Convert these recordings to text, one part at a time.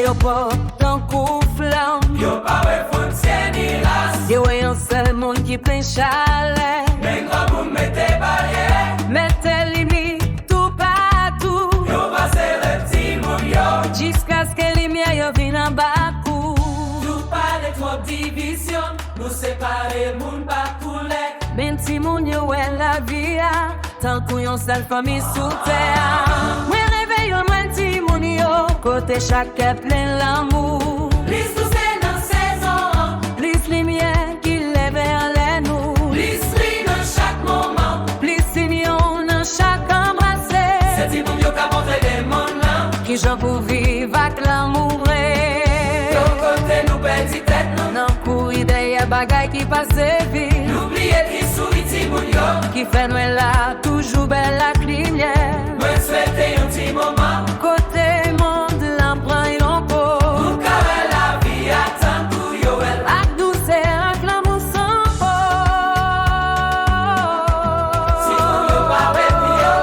yo pas tant coup flamme. Yo pas ouais frontière ni race. Yo ouais un seul monde qui plein chalet. Mais grand pour mettre barrière. Mettez limite tout partout. Yo passer le petit monde yo. Jusqu'à ce que les miens yo viennent en bas coup. Tout pas de trop division. Nous séparer moun pas couler. Ben ti moun yo ouais la vie a. Tant qu'on yon seule famille sous terre. Moi réveille moi ti moun yo. Côté chaque plein l'amour. Plus nous c'est dans saison. Plus lumière qui lève en l'air nous. Plus ri dans chaque moment. Plus signon dans chaque embrassé. C'est ti moun yo ka montre des mondes là. Qui j'en pour vivre avec l'amour. Yo côté nous perdit tête non. Non pour idée y'a bagay qui passe vite. N'oubliez qui sourit ti moun yo. Qui fait nous là toujours belle la lumière. Moi souhaiter un petit moment. Côté monde l'empreinte encore. Pour carrer la vie attend pour yo elle. Ak douceur ak l'amour sans Si moun yo pas ouais yo.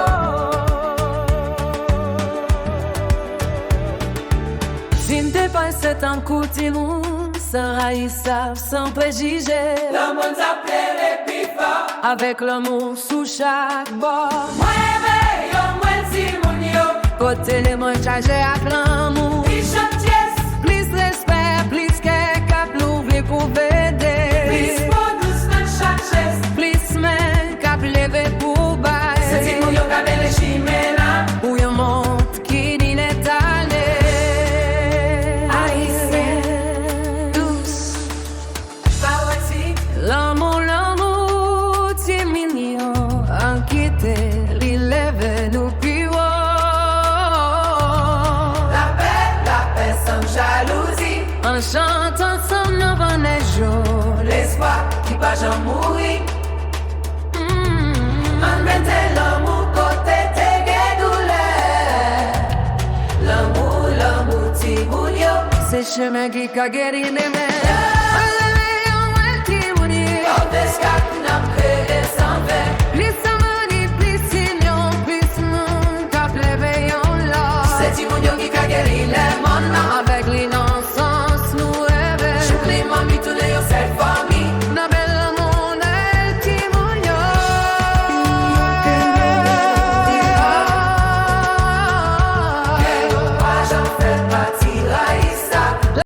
Zine dépasse un coup de monde. Sans raïssa, sans préjugés. Le monde s'appelle les plus forts. Avec l'amour sous chaque bord. Moi veille, moi si moun yo. Côté les mains chargées avec l'amour. Qui chante yes. Plus respect, plus qu'un cap l'ouvrir pour aider. Plus pour doucement chaque geste. Plus main cap lever pour bailler. C'est si moun yo ka belle chimé là. Où yon monte qui dit n'est allé. L'amour, c'est mignon, en quitter, l'élève nous plus haut. La paix sans jalousie. En chantant ensemble, nous rendons les jours. L'espoir qui va jamais mourir. En mettant l'amour côté tes douleurs. L'amour, ti moun yo. C'est chemin qui a guéri les mains. C'est ti moun yo